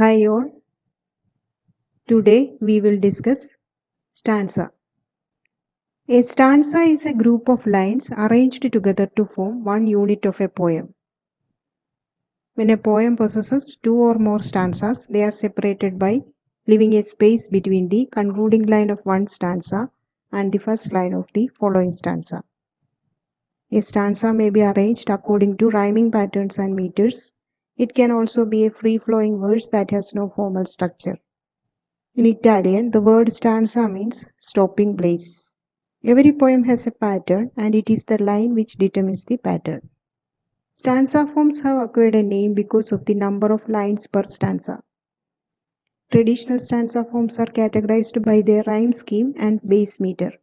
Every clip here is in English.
Hi all, today we will discuss stanza. A stanza is a group of lines arranged together to form one unit of a poem. When a poem possesses two or more stanzas, they are separated by leaving a space between the concluding line of one stanza and the first line of the following stanza. A stanza may be arranged according to rhyming patterns and meters. It can also be a free-flowing verse that has no formal structure. In Italian, the word stanza means stopping place. Every poem has a pattern, and it is the line which determines the pattern. Stanza forms have acquired a name because of the number of lines per stanza. Traditional stanza forms are categorized by their rhyme scheme and base meter.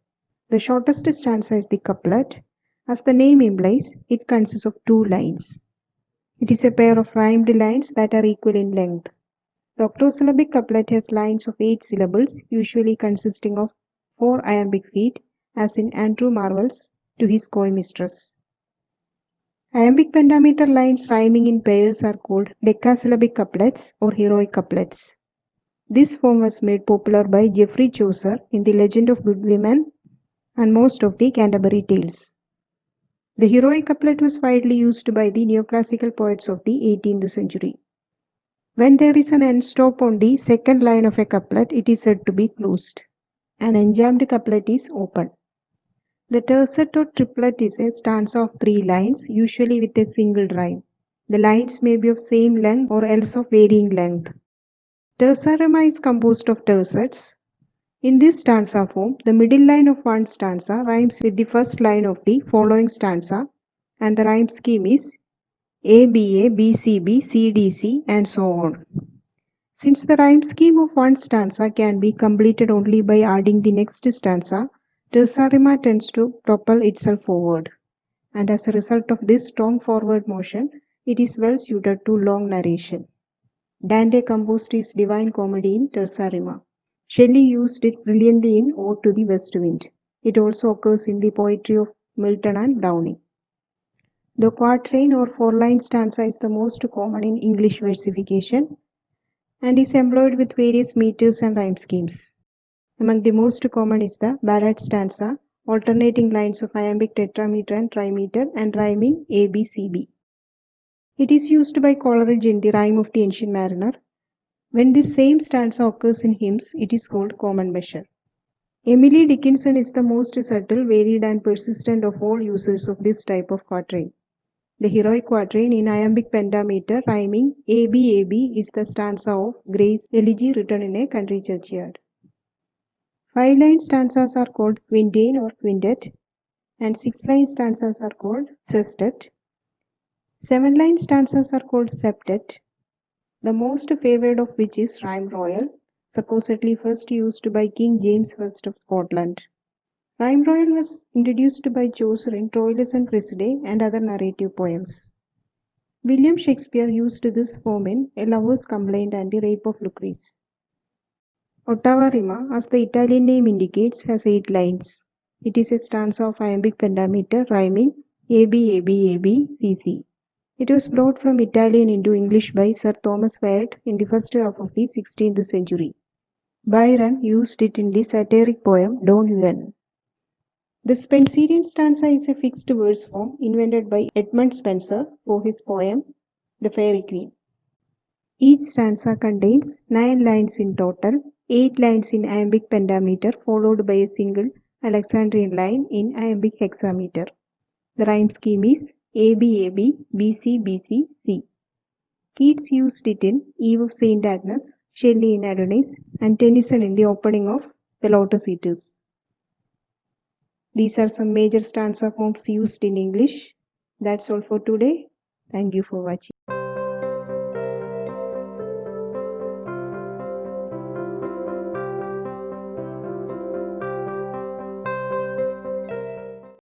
The shortest stanza is the couplet. As the name implies, it consists of two lines. It is a pair of rhymed lines that are equal in length. The octosyllabic couplet has lines of 8 syllables, usually consisting of 4 iambic feet, as in Andrew Marvell's To His Coy Mistress. Iambic pentameter lines rhyming in pairs are called decasyllabic couplets or heroic couplets. This form was made popular by Geoffrey Chaucer in The Legend of Good Women and most of the Canterbury Tales. The heroic couplet was widely used by the neoclassical poets of the 18th century. When there is an end stop on the second line of a couplet, it is said to be closed. An enjambed couplet is open. The tercet or triplet is a stanza of 3 lines, usually with a single rhyme. The lines may be of same length or else of varying length. Terza rima is composed of terzets. In this stanza form, the middle line of one stanza rhymes with the first line of the following stanza, and the rhyme scheme is ABA, BCB, CDC, and so on. Since the rhyme scheme of one stanza can be completed only by adding the next stanza, terza rima tends to propel itself forward. And as a result of this strong forward motion, it is well suited to long narration. Dante composed his Divine Comedy in terza rima. Shelley used it brilliantly in Ode to the West Wind. It also occurs in the poetry of Milton and Browning. The quatrain or 4-line stanza is the most common in English versification and is employed with various meters and rhyme schemes. Among the most common is the ballad stanza, alternating lines of iambic tetrameter and trimeter and rhyming ABCB. It is used by Coleridge in The Rime of the Ancient Mariner. When this same stanza occurs in hymns, it is called common measure. Emily Dickinson is the most subtle, varied, and persistent of all users of this type of quatrain. The heroic quatrain in iambic pentameter rhyming ABAB is the stanza of Gray's Elegy written in a country churchyard. 5-line stanzas are called quintain or quintet, and 6-line stanzas are called sestet. 7-line stanzas are called septet, the most favored of which is Rhyme Royal, supposedly first used by King James I of Scotland. Rhyme Royal was introduced by Chaucer in Troilus and Cressida and other narrative poems. William Shakespeare used this form in A Lover's Complaint and The Rape of Lucrece. Ottava rima, as the Italian name indicates, has 8 lines. It is a stanza of iambic pentameter rhyming ABABABCC. It was brought from Italian into English by Sir Thomas Wyatt in the first half of the 16th century. Byron used it in the satiric poem Don Juan. The Spenserian stanza is a fixed verse form invented by Edmund Spenser for his poem The Faerie Queene. Each stanza contains 9 lines in total, 8 lines in iambic pentameter followed by a single Alexandrian line in iambic hexameter. The rhyme scheme is ABAB, BC, BC, C. Keats used it in Eve of St. Agnes, Shelley in Adonis, and Tennyson in the opening of The Lotus Eaters. These are some major stanza forms used in English. That's all for today. Thank you for watching.